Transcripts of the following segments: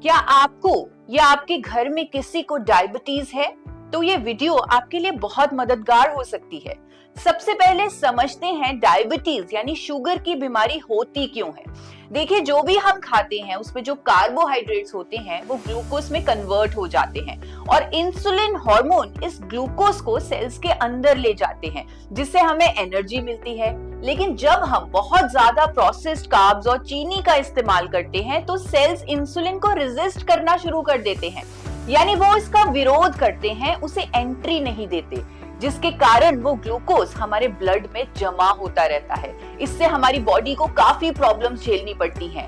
क्या आपको या आपके घर में किसी को डायबिटीज है? तो ये वीडियो आपके लिए बहुत मददगार हो सकती है। सबसे पहले समझते हैं डायबिटीज यानी शुगर की बीमारी होती क्यों है। देखिए, जो भी हम खाते हैं उसमें जो कार्बोहाइड्रेट्स होते हैं वो ग्लूकोज में कन्वर्ट हो जाते हैं और इंसुलिन हार्मोन इस ग्लूकोज को सेल्स के अंदर ले जाते हैं, जिससे हमें एनर्जी मिलती है। लेकिन जब हम बहुत ज्यादा प्रोसेस्ड कार्ब्स और चीनी का इस्तेमाल करते हैं तो सेल्स इंसुलिन को रेजिस्ट करना शुरू कर देते हैं, यानी वो इसका विरोध करते हैं, उसे एंट्री नहीं देते, जिसके कारण वो ग्लूकोज हमारे ब्लड में जमा होता रहता है। इससे हमारी बॉडी को काफी प्रॉब्लम्स झेलनी पड़ती हैं।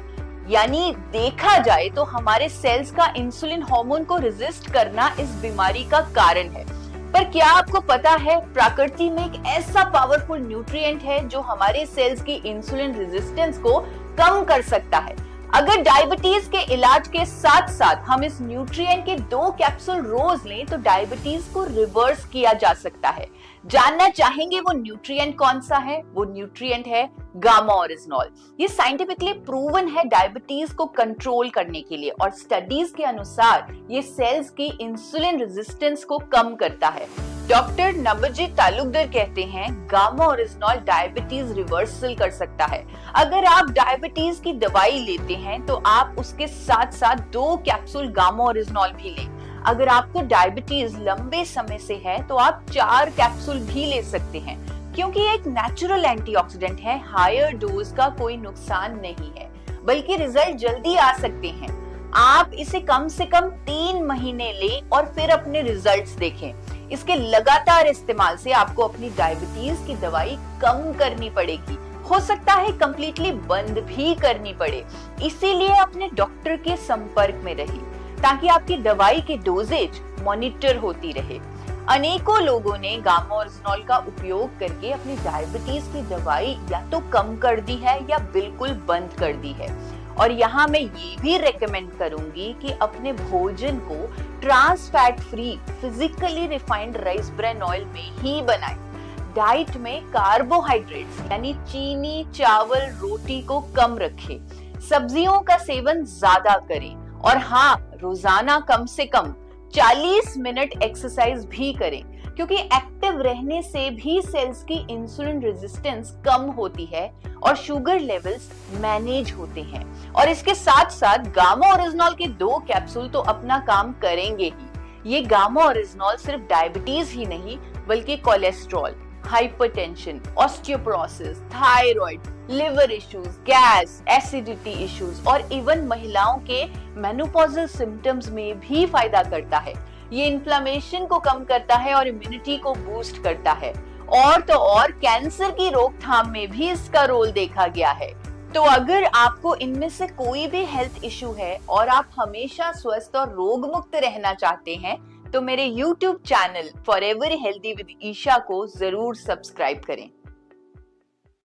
यानी देखा जाए तो हमारे सेल्स का इंसुलिन हार्मोन को रेजिस्ट करना इस बीमारी का कारण है। पर क्या आपको पता है, प्रकृति में एक ऐसा पावरफुल न्यूट्रिएंट है जो हमारे सेल्स की इंसुलिन रेजिस्टेंस को कम कर सकता है। अगर डायबिटीज के इलाज के साथ साथ हम इस न्यूट्रिएंट के 2 कैप्सूल रोज लें तो डायबिटीज को रिवर्स किया जा सकता है। जानना चाहेंगे वो न्यूट्रिएंट कौन सा है? वो न्यूट्रिएंट है गामा ओरिजिनॉल। ये साइंटिफिकली प्रूवन है डायबिटीज को कंट्रोल करने के लिए और स्टडीज के अनुसार ये सेल्स की इंसुलिन रेजिस्टेंस को कम करता है। डॉक्टर नबजीत तालुकदार कहते हैं गामा ओरिजिनॉल डायबिटीज रिवर्सल कर सकता है। अगर आप डायबिटीज की दवाई लेते हैं तो आप उसके साथ साथ 2 कैप्सूल गामा ओरिजिनॉल भी लें। अगर आपको डायबिटीज लंबे समय से है तो आप 4 कैप्सूल भी ले सकते हैं, क्योंकि ये एक नेचुरल एंटीऑक्सीडेंट है। हायर डोज का कोई नुकसान नहीं है, बल्कि रिजल्ट जल्दी आ सकते हैं। आप इसे कम से कम 3 महीने लें और फिर अपने रिजल्ट्स देखें। इसके लगातार इस्तेमाल से आपको अपनी डायबिटीज की दवाई कम करनी पड़ेगी, हो सकता है कंप्लीटली बंद भी करनी पड़े। इसीलिए अपने डॉक्टर के संपर्क में रहिए ताकि आपकी दवाई की डोजेज मॉनिटर होती रहे। अनेकों लोगों ने गामा ओरिजिनॉल का उपयोग करके अपनी डायबिटीज की दवाई या तो कम कर दी है या बिल्कुल बंद कर दी है। और यहाँ मैं ये भी रेकमेंड करूंगी कि अपने भोजन को trans fat free physically refined rice bran oil में ही बनाएं। डाइट में कार्बोहाइड्रेट्स यानी चीनी, चावल, रोटी को कम रखें। सब्जियों का सेवन ज्यादा करें और हाँ, रोजाना कम से कम 40 मिनट एक्सरसाइज भी करें, क्योंकि एक्टिव रहने से भी सेल्स की इंसुलिन रेजिस्टेंस कम होती है और शुगर लेवल्स मैनेज होते हैं। और इसके साथ साथ गामा ओरिजिनॉल के 2 कैप्सूल तो अपना काम करेंगे ही। ये गामा ओरिजिनॉल सिर्फ डायबिटीज ही नहीं बल्कि cholesterol, hypertension, osteoporosis, thyroid, liver issues, gas, acidity issues और इवन महिलाओं के मेनोपॉजल सिम्टम्स में भी फायदा करता है। ये इन्फ्लेमेशन को कम करता है और इम्यूनिटी को बूस्ट करता है। और तो और कैंसर की रोकथाम में भी इसका रोल देखा गया है। तो अगर आपको इनमें से कोई भी हेल्थ इश्यू है और आप हमेशा स्वस्थ और रोग मुक्त रहना चाहते हैं तो मेरे YouTube channel forever healthy with Isha को जरूर सब्सक्राइब करें।